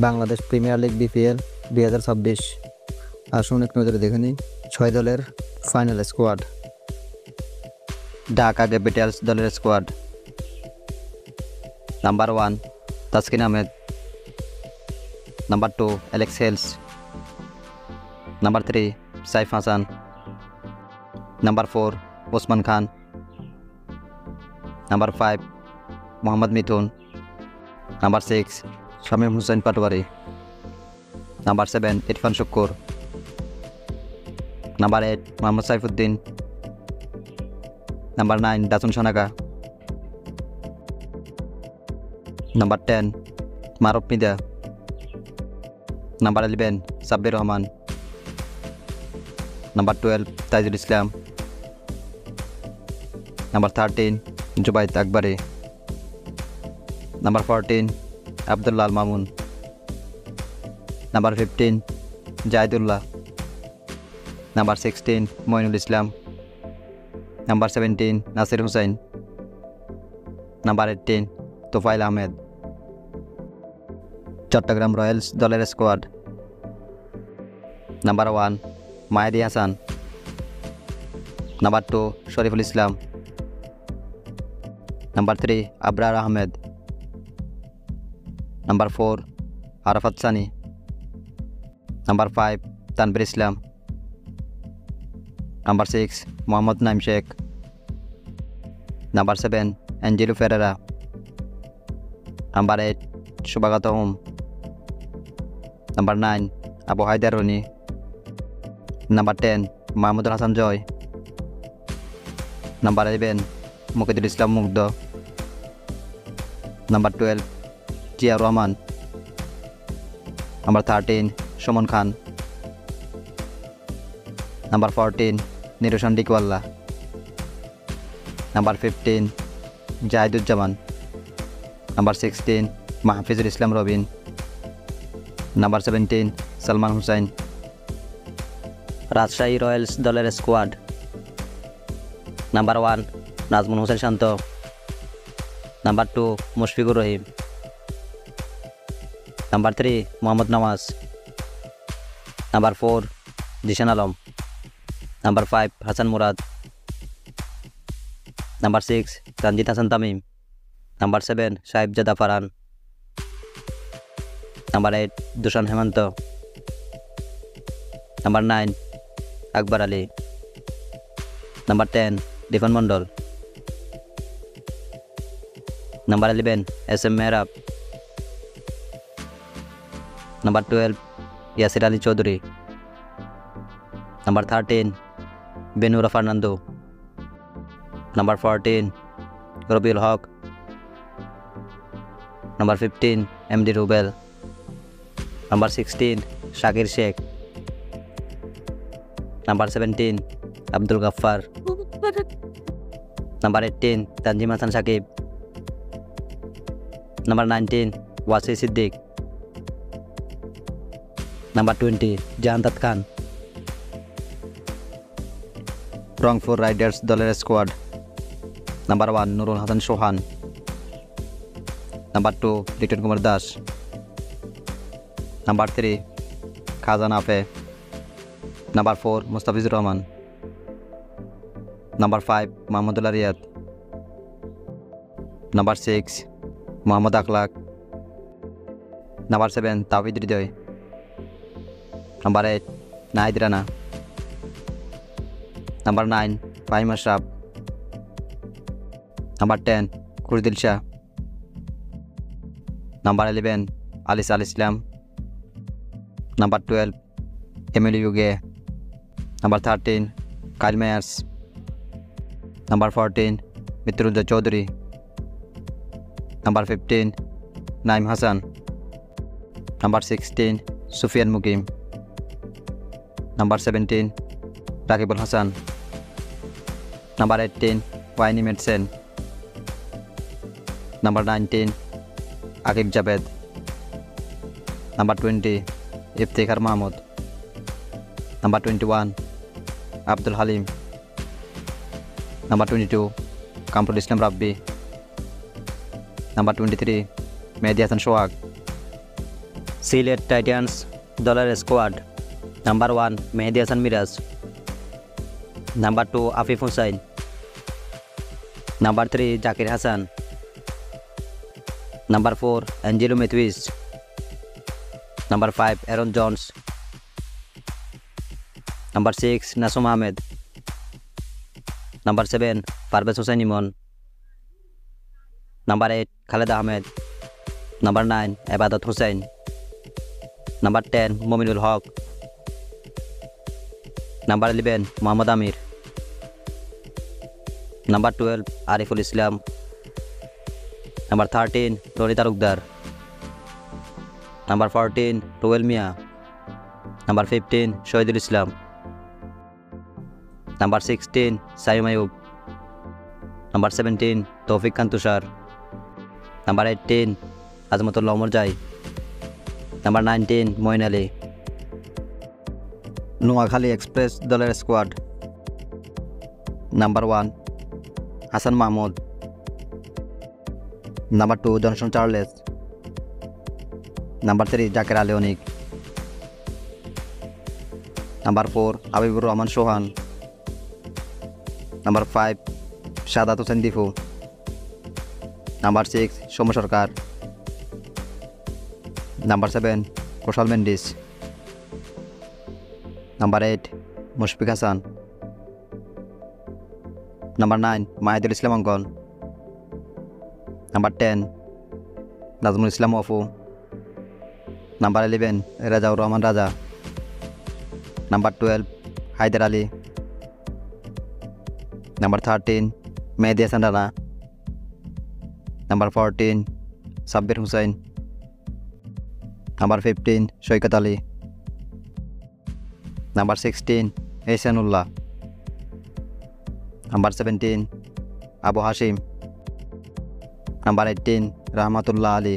Bangladesh premier league BPL 2026। আসুন এক নজরে দেখে নিই 6 দলের ফাইনাল স্কোয়াড। ঢাকা ক্যাপিটালস দলের squad: number 1 Taskin Ahmed, number 2 Alex Hales, number 3 Saif Hasan, number 4 Usman Khan, number 5 Mohammad Mithun, number 6 Shamim Hossain Patwari, number 7 Irfan Sukkur, number 8 Mohammad Saifuddin, number 9 Dasun Shanaka, number 10 Maruf Mridha, number 11 Sabbir Rahman, number 12 Taijul Islam, number 13 Zubaid Akbari, number 14 Abdullah Al Mamun, number 15 Zahidullah, number 16 Mainul Islam, number 17 Nasir Hossain, number 18 Tofail Ahmed. Chattogram Royals দলের squad: number 1 Mahedi Hasan, number 2 Shoriful Islam, number 3 Abrar Ahmed, number 4 Arafat Sunny, number 5 Tanvir Islam, number 6 Mohammad Naim Sheikh, number 7 Angelo Perera, number 8 Subhagata Hom, number 9 Abu Hider Rony, number 10 Mahmudul Hasan Joy, number 11 Mukidul Islam Mugdho, number 12 Ziaur Rahman, number 13 Sumon Khan, number 14 Niroshan Dickwella, number 15 Zahiduzzaman, number 16 Mahfizul Islam Robin, number 17 Salman Hossain. Rajshahi Royals দলের squad: number 1 Najmul Hossain Shanto, number 2 Mushfiqur Rahim, number 3 Mohammad Nawaz, number 4 Zishan Alam, number 5 Hasan Murad, number 6 Tanzid Hasan Tamim, number 7 Sahibzada Farhan, number 8 Dushan Hemantha, number 9 Akbar Ali, number 10 Rifan Mondal, number 11 S M Mehrab, number 12 Yasir Ali Chowdhury, number 13 Benura Fernando, number 14 Rabiul Haque, number 15 MD Rubel, number 16 Shakir Sheikh, number 17 Abdul Gaffar, number 18 Tanzim Hasan Sakib, number 19 Wasi Siddiqui, number 20 Jahandad Khan. Rangpur Riders দলের squad: number 1 Nurul Hasan Sohan, number 2 Liton Kumar Das, number 3 খাজান আফে, number 4 Mustafizur Rahman, number 5 Mahmudullah Riyad, number 6 Mohammad Akhlaq, number 7 তাওহিদ Hridoy, number 8 Nahid Rana, number 9 Faheem Ashraf, number 10 Khushdil Shah, number 11 Alis Al Islam, number 12 এমিলি ইউগে, number 13 Kyle Mayers, number 14 মিত্রুজ্জা Chowdhury, number 15 Naim Hasan, number 16 Sufiyan Muqeem, number 17 Rakibul Hasan, number 18 Wayne Madsen, number 19 Akif Javed, number 20 Iftikhar Mahmud, number 21 Abdul Halim, number 22 Kamrul Islam Rabbi, number 23 Mehedi Hasan Sohag, Sylhet Titans দলের squad. Number 1 Mehedi Hasan Miraz, number 2 Afif Hossain, number 3 Zakir Hasan, number 4 Angelo Mathews, number 5 Aaron Jones, number 6 Nasum Ahmed, number 7 Parvez Hossain Emon, number 8 Khaled Ahmed, number 9 Ebadot Hossain, number 10 Mominul Haque, number 11 Mohammad Amir, number 12 Ariful Islam, number 13 Rony Talukdar, number 14 Ruyel Miah, number 15 Shohidul Islam, number 16 Saim Ayub, number 17 Toufiq Khan Tushar, number 18 Azmatullah Omarzai, number 19 Moeen Ali. Noakhali Express দলের squad. Number 1 Hasan Mahmud, number 2 Johnson Charles, number 3 Jaker Ali Anik, number 4 Habibur Rahman Sohan, number 5 Sadat Hossain Dipu, number 6 Soumya Sarkar, number 7 Kusal Mendis, number 8 Mushfik Hasan, number 9 Mahidul Islam Ankon, number 10 Nazmul Islam Apu, number 11 Rejaur Rahman Raja, number 12 Haider Ali, number 13 Mehedi Hasan Rana, number 14 Sabbir Hossain, number 15 Saikat Ali, number 16 Ihsanullah, number 17 Abu Hashim, number 18 Rahmatullah Ali.